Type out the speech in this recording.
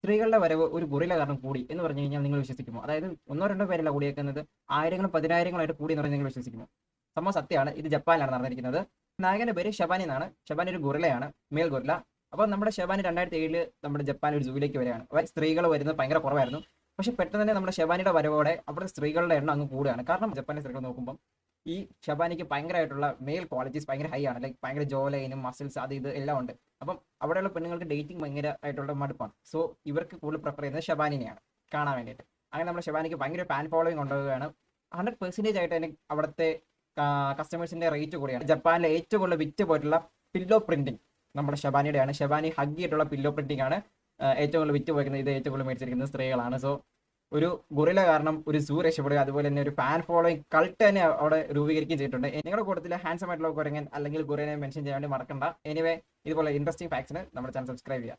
സ്ത്രീകളുടെ വരവ് ഒരു ഗൊറില്ല കാരണം കൂടി എന്ന് പറഞ്ഞു കഴിഞ്ഞാൽ നിങ്ങൾ വിശ്വസിക്കുമോ? അതായത് ഒന്നോ രണ്ടോ പേരല്ല കൂടിയേക്കുന്നത്, ആയിരങ്ങളും പതിനായിരങ്ങളായിട്ട് കൂടി എന്ന് പറഞ്ഞാൽ നിങ്ങൾ വിശ്വസിക്കുമോ? സംഭവം സത്യമാണ്. ഇത് ജപ്പാനിലാണ് നടന്നിരിക്കുന്നത്. നായകന്റെ പേര് ഷബാനി എന്നാണ്. ഷബാനി ഒരു ഗൊറില്ലയാണ്, മേൽ ഗൊറില്ല. അപ്പോൾ നമ്മുടെ ഷബാനി 2007 നമ്മുടെ ജപ്പാൻ ഒരു സൂവിലേക്ക് വരികയാണ്. സ്ത്രീകൾ വരുന്നത് ഭയങ്കര കുറവായിരുന്നു. പക്ഷെ പെട്ടെന്ന് തന്നെ നമ്മുടെ ഷബാനിയുടെ വരവോടെ അവിടെ സ്ത്രീകളുടെ എണ്ണം അങ്ങ് കൂടുകയാണ്. കാരണം ജപ്പാനിലെ സ്ത്രീകൾ നോക്കുമ്പോൾ ഈ ഷബാനിക്ക് ഭയങ്കരമായിട്ടുള്ള മെയിൽ ക്വാളിറ്റീസ് ഭയങ്കര ഹൈ ആണ്. ലൈക്ക് ഭയങ്കര ജോ ലൈനും മസിൽസ് അത് ഇത് എല്ലാം ഉണ്ട്. അപ്പം അവിടെയുള്ള പെണ്ണുങ്ങൾക്ക് ഡേറ്റിംഗ് ഭയങ്കര ആയിട്ടുള്ള മടുപ്പാണ്. സോ ഇവർക്ക് കൂടുതൽ പ്രിഫർ ചെയ്യുന്നത് ഷബാനിനെയാണ് കാണാൻ വേണ്ടിയിട്ട്. അങ്ങനെ നമ്മുടെ ഷബാനിക്ക് ഭയങ്കര ഫാൻ ഫോളോയിങ് ഉണ്ടാവുകയാണ്. 100% ആയിട്ട് തന്നെ അവിടുത്തെ കസ്റ്റമേഴ്സിന്റെ റേറ്റ് കൂടിയാണ്. ജപ്പാനിലെ ഏറ്റവും കൂടുതൽ വിറ്റ് പോയിട്ടുള്ള പില്ലോ പ്രിന്റിങ് നമ്മുടെ ഷബാനിയുടെയാണ്. ഷബാനി ഹഗ് ചെയ്തിട്ടുള്ള പില്ലോ പ്രിന്റിംഗ് ആണ് ഏറ്റവും കൂടുതൽ വിറ്റ് പോയിരിക്കുന്നത്. ഇത് ഏറ്റവും കൂടുതൽ മേടിച്ചിരിക്കുന്നത് സ്ത്രീകളാണ്. സോ ഒരു ഗൊറില്ല കാരണം ഒരു സൂ രക്ഷപ്പെടുക, അതുപോലെ തന്നെ ഒരു ഫാൻ ഫോളോയിങ് കൾട്ട് തന്നെ അവിടെ രൂപീകരിക്കുകയും ചെയ്തിട്ടുണ്ട്. നിങ്ങളുടെ കൂട്ടത്തിൽ ഹാൻസം ആയിട്ടുള്ള കുരങ്ങൻ അല്ലെങ്കിൽ ഗൊറില്ലനെ മെൻഷൻ ചെയ്യാൻ വേണ്ടി മറക്കണ്ട. എനിവേ ഇതുപോലെ ഇൻട്രസ്റ്റിംഗ് ഫാക്ട്സിന് നമ്മുടെ ചാനൽ സബ്സ്ക്രൈബ് ചെയ്യുക.